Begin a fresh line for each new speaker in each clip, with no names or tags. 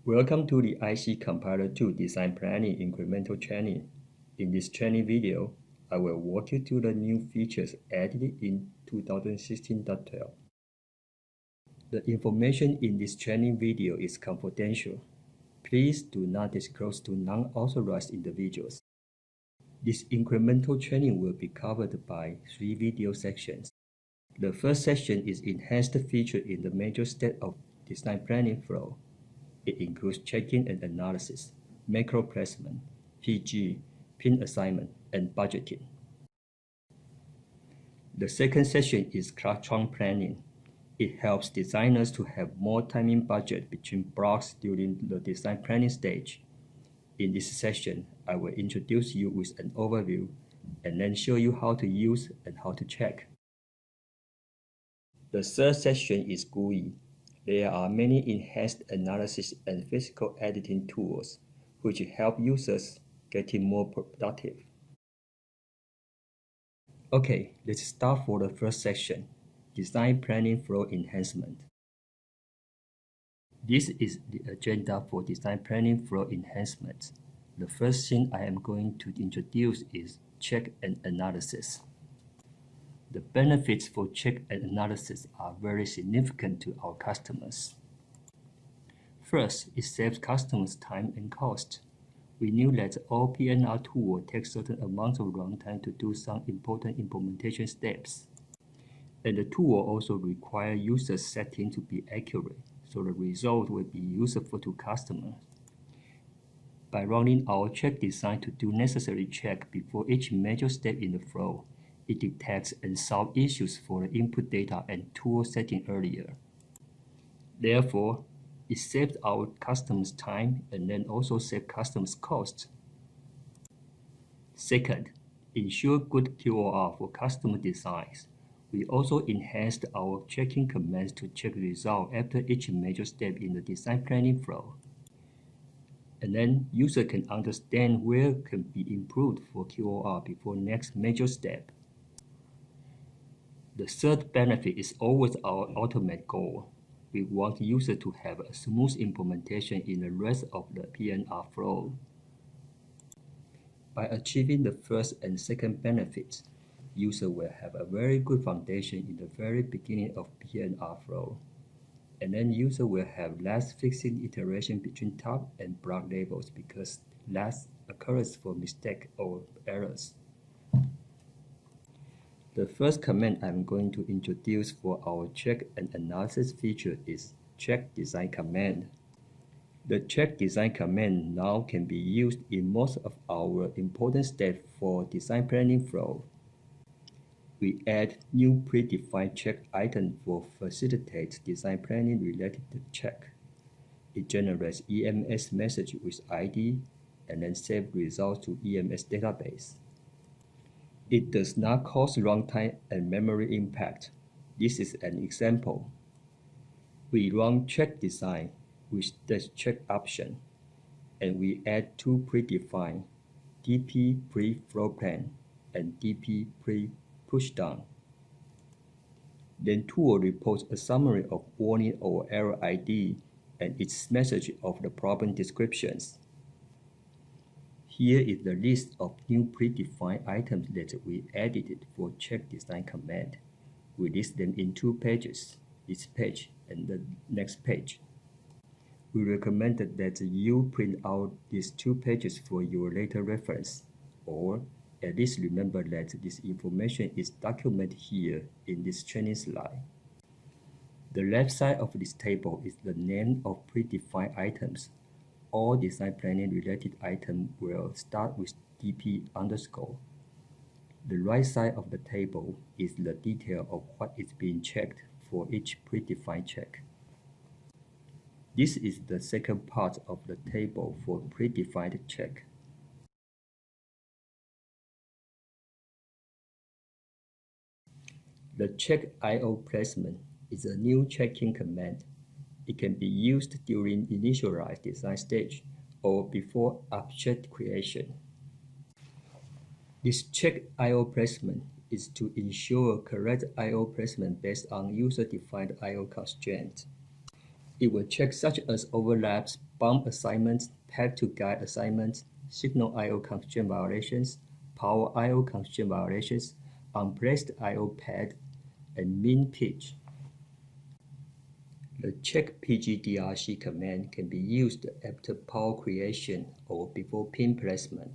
Welcome to the IC Compiler 2 Design Planning Incremental Training. In this training video, I will walk you through the new features added in 2016.12. The information in this training video is confidential. Please do not disclose to non-authorized individuals. This incremental training will be covered by 3 video sections. The first section is enhanced feature in the major step of design planning flow. It includes checking and analysis, macro placement, PG, pin assignment, and budgeting. The second section is cluster planning. It helps designers to have more timing budget between blocks during the design planning stage. In this session, I will introduce you with an overview and then show you how to use and how to check. The third section is GUI. There are many enhanced analysis and physical editing tools which help users getting more productive. Okay, let's start for the first section, Design Planning Flow Enhancement. This is the agenda for Design Planning Flow Enhancement. The first thing I am going to introduce is check and analysis. The benefits for check and analysis are very significant to our customers. First, it saves customers time and cost. We knew that all P&R tools take certain amounts of runtime to do some important implementation steps. And the tool also requires user settings to be accurate, so the result will be useful to customers. By running our check design to do necessary check before each major step in the flow, it detects and solves issues for the input data and tool setting earlier. Therefore, it saves our customers time and then also saves customers cost. Second, ensure good QOR for customer designs. We also enhanced our checking commands to check results after each major step in the design planning flow. And then user can understand where can be improved for QOR before next major step. The third benefit is always our ultimate goal. We want users to have a smooth implementation in the rest of the P&R flow. By achieving the first and second benefits, users will have a very good foundation in the very beginning of P&R flow. And then users will have less fixing iteration between tab and block labels because less occurs for mistake or errors. The first command I'm going to introduce for our check and analysis feature is check design command. The check design command now can be used in most of our important steps for design planning flow. We add new predefined check item for facilitate design planning related check. It generates EMS message with ID and then save results to EMS database. It does not cause runtime and memory impact. This is an example. We run check design with the check option, and we add two predefined DP pre-flow plan and DP pre-pushdown. Then tool reports a summary of warning or error ID and its message of the problem descriptions. Here is the list of new predefined items that we added for check design command. We list them in 2 pages, this page and the next page. We recommend that you print out these 2 pages for your later reference, or at least remember that this information is documented here in this training slide. The left side of this table is the name of predefined items. All design planning related items will start with DP underscore. The right side of the table is the detail of what is being checked for each predefined check. This is the second part of the table for predefined check. The check IO placement is a new checking command. It can be used during initialized design stage or before object creation. This check IO placement is to ensure correct IO placement based on user-defined IO constraints. It will check such as overlaps, bump assignments, path to guide assignments, signal I/O constraint violations, power I/O constraint violations, unplaced I/O path, and mean pitch. The check PGDRC command can be used after power creation or before pin placement.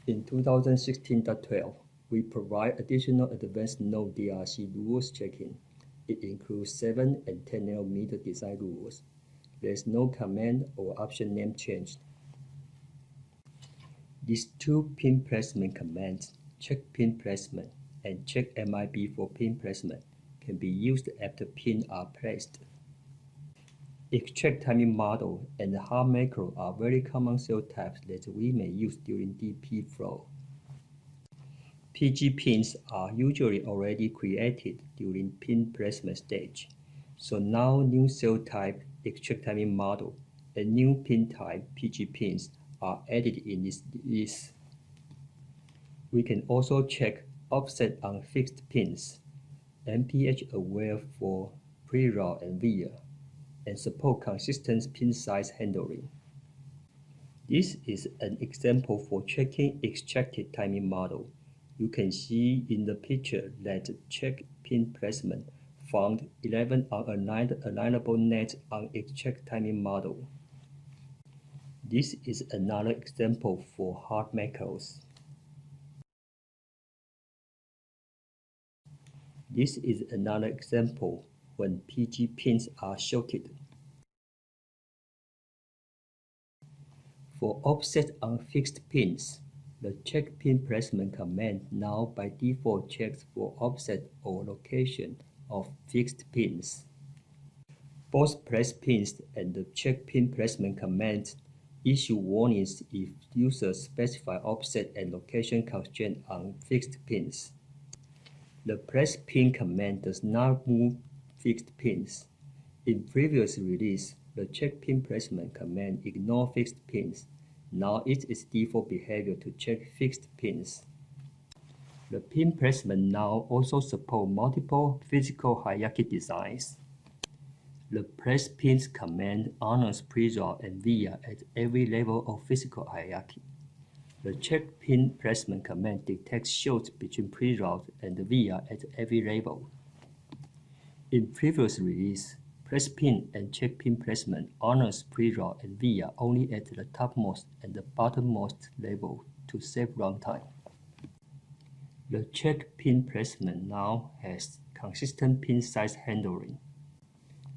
In 2016.12, we provide additional advanced node DRC rules checking. It includes 7 and 10 nanometer design rules. There is no command or option name change. These two pin placement commands, check pin placement and check MIB for pin placement, can be used after pins are placed. Extract timing model and hard macro are very common cell types that we may use during DP flow. PG pins are usually already created during pin placement stage. So now new cell type extract timing model and new pin type PG pins are added in this list. We can also check offset on fixed pins, MPH aware for pre-route and via, and support consistent pin size handling. This is an example for checking extracted timing model. You can see in the picture that check pin placement found 11 unaligned alignable nets on extract timing model. This is another example for hard macros. This is another example when PG pins are shorted. For offset on fixed pins, the check pin placement command now by default checks for offset or location of fixed pins. Both place pins and the check pin placement commands issue warnings if users specify offset and location constraint on fixed pins. The place pin command does not move fixed pins. In previous release, the check pin placement command ignores fixed pins. Now it is default behavior to check fixed pins. The pin placement now also supports multiple physical hierarchy designs. The place pins command honors pre-route and via at every level of physical hierarchy. The check pin placement command detects shorts between pre-route and via at every level. In previous release, place pin and check pin placement honors pre-route and via only at the topmost and the bottommost level to save runtime. The check pin placement now has consistent pin size handling.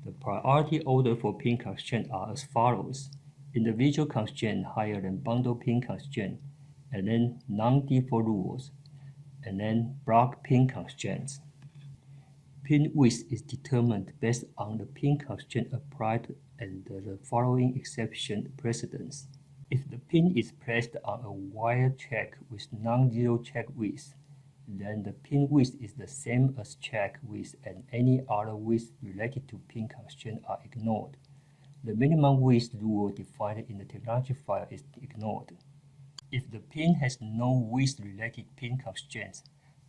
The priority order for pin constraints are as follows: individual constraint higher than bundle pin constraint, and then non-default rules, and then block pin constraints. Pin width is determined based on the pin constraint applied and the following exception precedence. If the pin is placed on a wire check with non-zero check width, then the pin width is the same as check width and any other width related to pin constraint are ignored. The minimum width rule defined in the technology file is ignored. If the pin has no width-related pin constraints,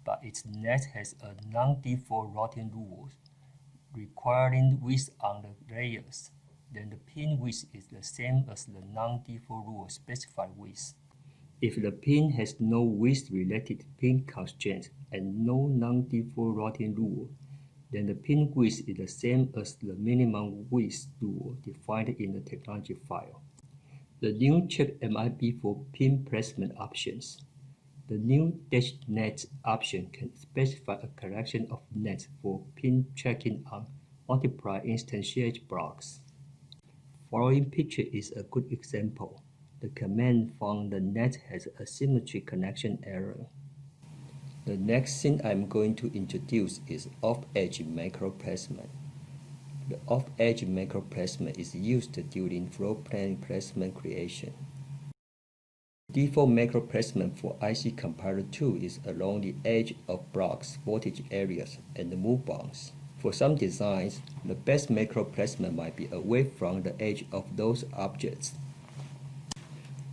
but its net has a non-default routing rule requiring width on the layers, then the pin width is the same as the non-default rule specified width. If the pin has no width-related pin constraints and no non-default routing rule, then the pin width is the same as the minimum width rule defined in the technology file. The new check MIB for pin placement options. The new -net option can specify a collection of nets for pin checking on multiple instantiate blocks. Following picture is a good example. The command found the net has a symmetry connection error. The next thing I'm going to introduce is off-edge macro placement. The off-edge macro placement is used during floor plan placement creation. Default macro placement for IC Compiler 2 is along the edge of blocks, voltage areas, and move bounds. For some designs, the best macro placement might be away from the edge of those objects.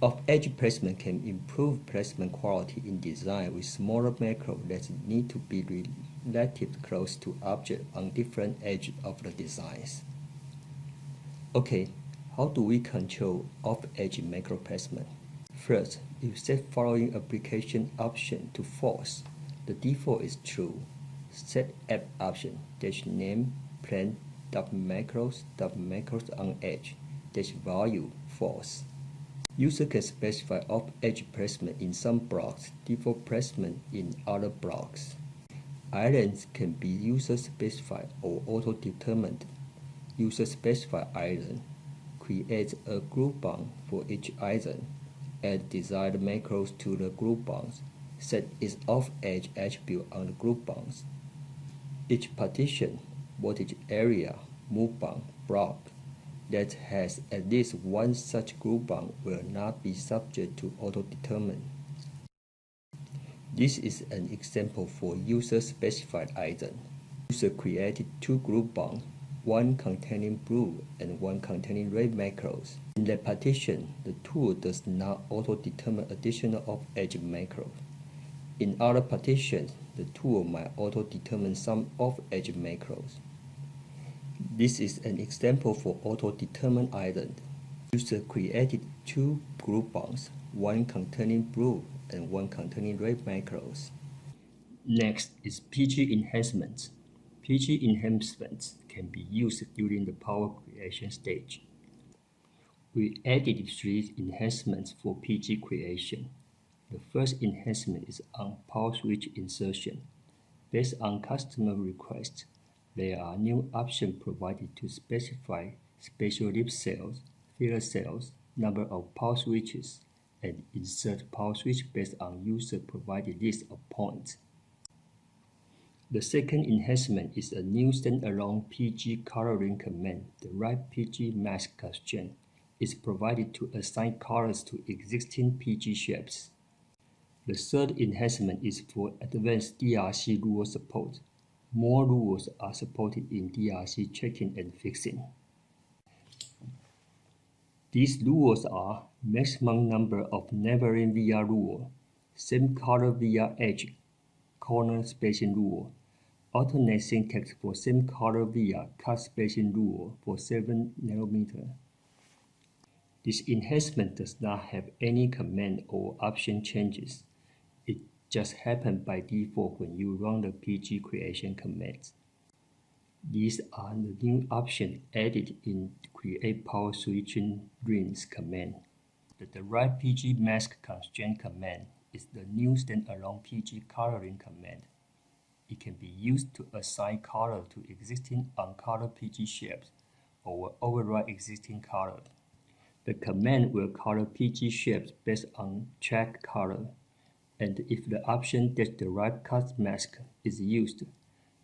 Off-edge placement can improve placement quality in design with smaller macro that need to be relatively close to objects on different edges of the designs. Okay, how do we control off-edge macro placement? First, you set following application option to false. The default is true. Set app option -name plan .macros on edge -value false. User can specify off-edge placement in some blocks, default placement in other blocks. Islands can be user-specified or auto-determined. User-specified island creates a group bound for each island. Add desired macros to the group bounds. Set its off-edge attribute on the group bounds. Each partition, voltage area, move bound, block that has at least one such group bound will not be subject to auto-determine. This is an example for user-specified island. User created two group bounds, one containing blue and one containing red macros. In that partition, the tool does not auto-determine additional off-edge macros. In other partitions, the tool might auto-determine some off-edge macros. This is an example for auto-determined island. User created two group bounds, one containing blue and one containing red macros. Next is PG enhancements. PG enhancements can be used during the power creation stage. We added 3 enhancements for PG creation. The first enhancement is on power switch insertion. Based on customer request, there are new options provided to specify special leaf cells, filler cells, number of power switches, and insert power switch based on user-provided list of points. The second enhancement is a new standalone PG coloring command. The right PG mask constraint is provided to assign colors to existing PG shapes. The third enhancement is for advanced DRC rule support. More rules are supported in DRC checking and fixing. These rules are maximum number of neighboring VR rule, same color VR edge corner spacing rule, alternate syntax for same color VR cut spacing rule for 7 nanometer. This enhancement does not have any command or option changes. It just happens by default when you run the PG creation commands. These are the new options added in Create Power Switching Rings command. The right PG mask constraint command is the new standalone PG coloring command. It can be used to assign color to existing uncolored PG shapes or override existing color. The command will color PG shapes based on track color, and if the option that the right cut mask is used,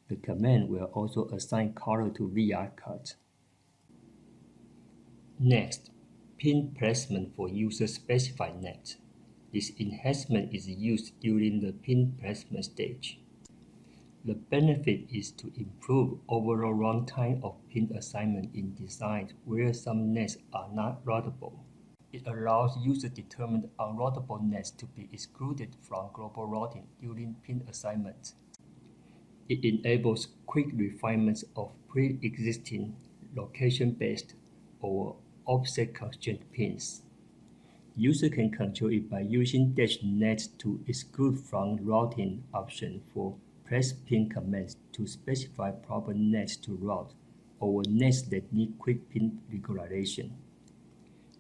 the command will also assign color to VR cut. Next, pin placement for user-specified net. This enhancement is used during the pin placement stage. The benefit is to improve overall runtime of pin assignment in designs where some nets are not routable. It allows user-determined unroutable nets to be excluded from global routing during pin assignment. It enables quick refinements of pre-existing location-based or offset constraint pins. User can control it by using -net to exclude from routing option for press pin commands to specify proper nets to route or nets that need quick pin regularization.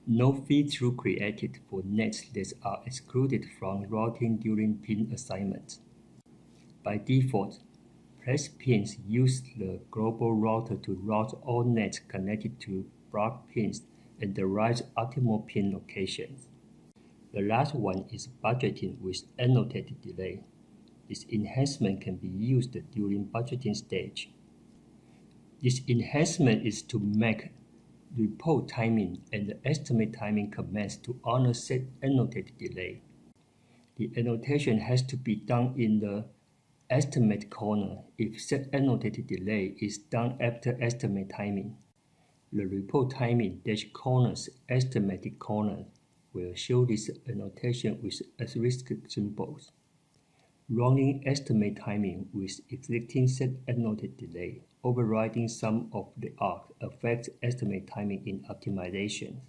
No feed-through created for nets that are excluded from routing during pin assignment. By default, press pins use the global router to route all nets connected to block pins and derive optimal pin locations. The last one is budgeting with annotated delay. This enhancement can be used during budgeting stage. This enhancement is to make report timing and estimate timing commands to honor set annotated delay. The annotation has to be done in the estimate corner if set annotated delay is done after estimate timing. The report timing dash corners estimated corner will show this annotation with asterisk symbols. Running estimate timing with existing set annotated delay overriding sum of the arcs affects estimate timing in optimization.